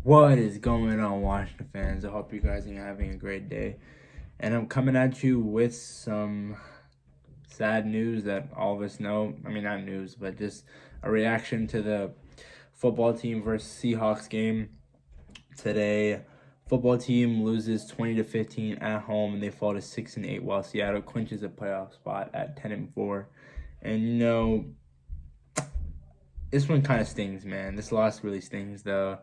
What is going on, Washington fans? I hope you guys are having a great day. And I'm coming at you with some sad news that all of us know. I mean, not news, but just a reaction to the football team versus Seahawks game today. Football team loses 20-15 at home, and they fall to 6-8, while Seattle clinches a playoff spot at 10-4. And this one kind of stings, man. This loss really stings. The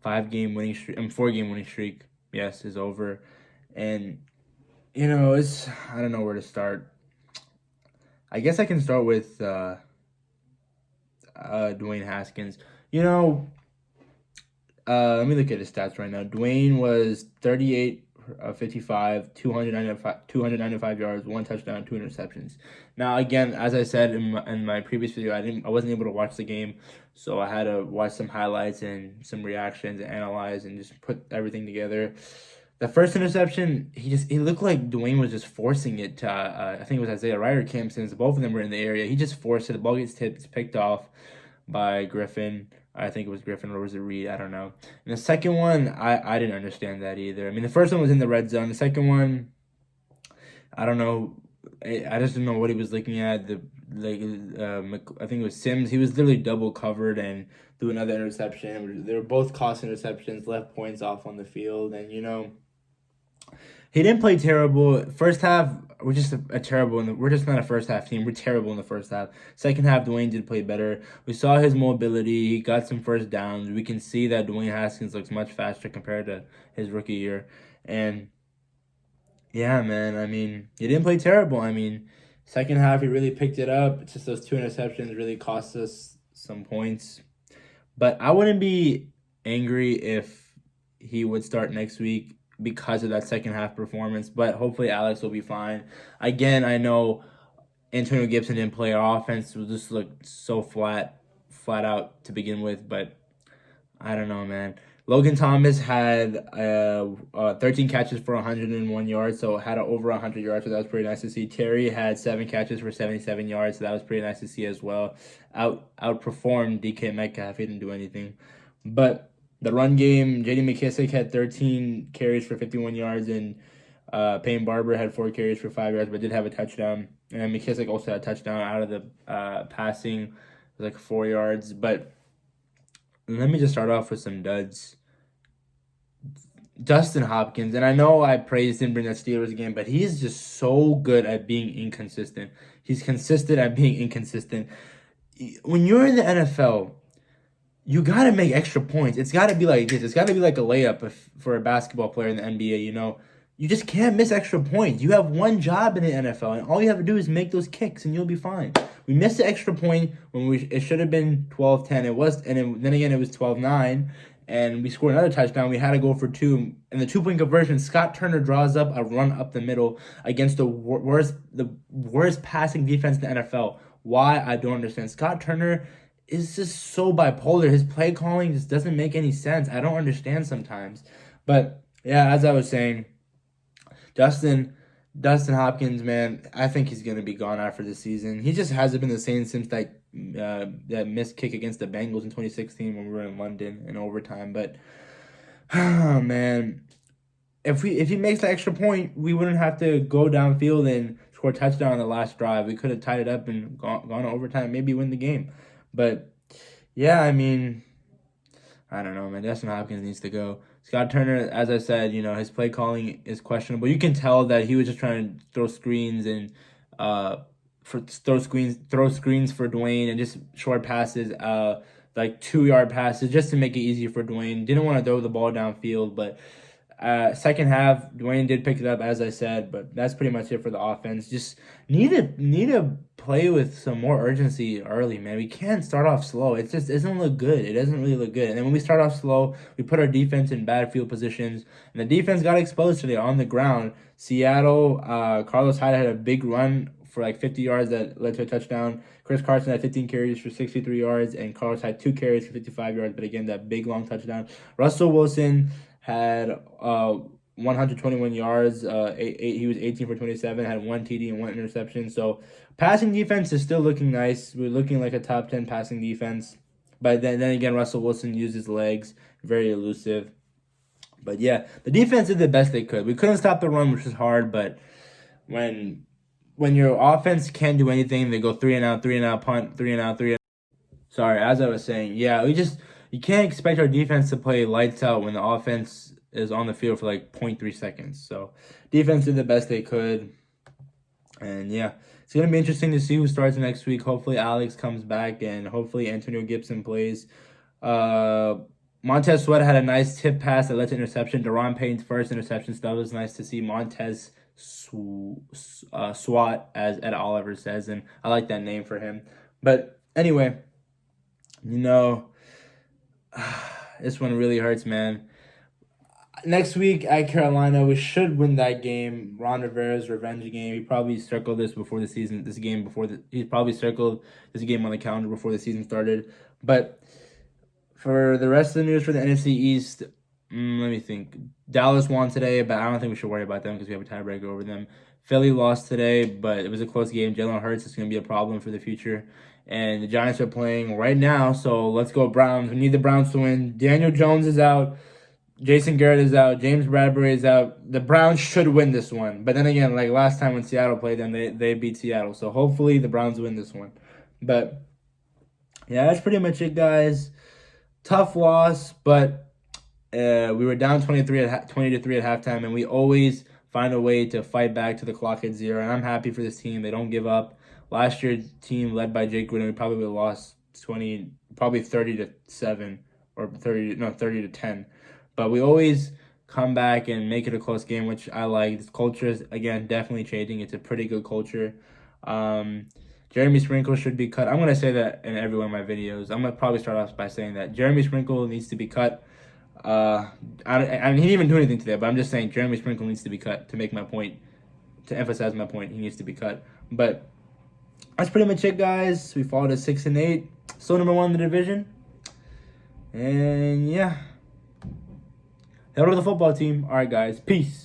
5 game winning streak, 4 game winning streak, yes, is over. And, it's, I don't know where to start. I guess I can start with Dwayne Haskins. You know, Let me look at his stats right now. Dwayne was 38 55, 295 yards, 1 touchdown, 2 interceptions. Now, again, as I said in my previous video, I wasn't able to watch the game, so I had to watch some highlights and some reactions and analyze and just put everything together. The first interception, he looked like Dwayne was just forcing it to I think it was Isaiah Ryder Camp, since both of them were in the area. He just forced it. The ball gets picked off by Griffin. I think it was Griffin or was it Reed? I don't know. And the second one, I didn't understand that either. I mean, the first one was in the red zone. The second one, I don't know. I just don't know what he was looking at. I think it was Sims. He was literally double covered and threw another interception. They were both cost interceptions, left points off on the field, and he didn't play terrible. First half, we're just a terrible. We're just not a first half team. We're terrible in the first half. Second half, Dwayne did play better. We saw his mobility. He got some first downs. We can see that Dwayne Haskins looks much faster compared to his rookie year. And yeah, man. I mean, he didn't play terrible. I mean, second half he really picked it up. It's just those 2 interceptions really cost us some points. But I wouldn't be angry if he would start next week because of that second half performance. But hopefully Alex will be fine. Again, I know Antonio Gibson didn't play. Our offense will just look so flat out to begin with. But I don't know, man. Logan Thomas had 13 catches for 101 yards, so had over 100 yards, so that was pretty nice to see. Terry had 7 catches for 77 yards, so that was pretty nice to see as well. Outperformed DK Metcalf, he didn't do anything. But the run game, J.D. McKissick had 13 carries for 51 yards, and Payne Barber had 4 carries for 5 yards, but did have a touchdown. And McKissick also had a touchdown out of the passing, like 4 yards. But let me just start off with some duds. Dustin Hopkins, and I know I praised him during that Steelers game, but he's just so good at being inconsistent. He's consistent at being inconsistent. When you're in the NFL, you got to make extra points. It's got to be like this. It's got to be like a layup for a basketball player in the NBA, You just can't miss extra points. You have one job in the NFL, and all you have to do is make those kicks, and you'll be fine. We missed the extra point when it should have been 12-10. It was, then again, it was 12-9, and we scored another touchdown. We had to go for two. In the 2 point conversion, Scott Turner draws up a run up the middle against the worst passing defense in the NFL. Why? I don't understand. Scott Turner is just so bipolar. His play calling just doesn't make any sense. I don't understand sometimes. But yeah, as I was saying, Dustin Dustin Hopkins, man, I think he's gonna be gone after the season. He just hasn't been the same since that missed kick against the Bengals in 2016 when we were in London in overtime. But oh, man, if he makes the extra point, we wouldn't have to go downfield and score a touchdown on the last drive. We could have tied it up and gone to overtime, maybe win the game. But yeah, I mean, I don't know, man. Dustin Hopkins needs to go. Scott Turner, as I said, his play calling is questionable. You can tell that he was just trying to throw screens and throw screens for Dwayne and just short passes, like 2 yard passes, just to make it easier for Dwayne. Didn't want to throw the ball downfield, but second half, Dwayne did pick it up, as I said, but that's pretty much it for the offense. Just need to play with some more urgency early, man. We can't start off slow. It just doesn't look good. It doesn't really look good. And then when we start off slow, we put our defense in bad field positions, and the defense got exposed today on the ground. Seattle, Carlos Hyde had a big run for like 50 yards that led to a touchdown. Chris Carson had 15 carries for 63 yards, and Carlos had 2 carries for 55 yards. But again, that big long touchdown. Russell Wilson had 121 yards. He was 18 for 27, had 1 TD and 1 interception. So passing defense is still looking nice. We're looking like a top 10 passing defense. But then again, Russell Wilson used his legs. very elusive. But yeah, the defense did the best they could. We couldn't stop the run, which was hard, but when your offense can't do anything, they go 3-and-out, punt, 3-and-out, 3 and Sorry, as I was saying, yeah, you can't expect our defense to play lights out when the offense is on the field for like 0.3 seconds. So defense did the best they could. And yeah, it's going to be interesting to see who starts next week. Hopefully Alex comes back and hopefully Antonio Gibson plays. Montez Sweat had a nice tip pass that led to interception. Daron Payne's first interception. So that was nice to see. Montez SWAT, as Ed Oliver says, and I like that name for him. But anyway, this one really hurts, man. Next week at Carolina, we should win that game. Ron Rivera's revenge game. He probably circled this before the season. He probably circled this game on the calendar before the season started. But for the rest of the news for the NFC East, let me think. Dallas won today, but I don't think we should worry about them because we have a tiebreaker over them. Philly lost today, but it was a close game. Jalen Hurts is going to be a problem for the future. And the Giants are playing right now, so let's go Browns. We need the Browns to win. Daniel Jones is out. Jason Garrett is out. James Bradbury is out. The Browns should win this one. But then again, like last time when Seattle played them, they beat Seattle. So hopefully the Browns win this one. But yeah, that's pretty much it, guys. Tough loss, but we were down 20-3 at halftime, and we always find a way to fight back to the clock at 0. And I'm happy for this team. They don't give up. Last year's team led by Jake Gruden, we probably would have lost 30-7 or 30-10. But we always come back and make it a close game, which I like. This culture is, again, definitely changing. It's a pretty good culture. Jeremy Sprinkle should be cut. I'm going to say that in every one of my videos. I'm going to probably start off by saying that Jeremy Sprinkle needs to be cut. I he didn't even do anything today, but I'm just saying Jeremy Sprinkle needs to be cut to make my point, to emphasize my point. He needs to be cut. But that's pretty much it, guys. We followed at 6-8. Still number 1 in the division. And yeah. Head over to the football team. All right, guys. Peace.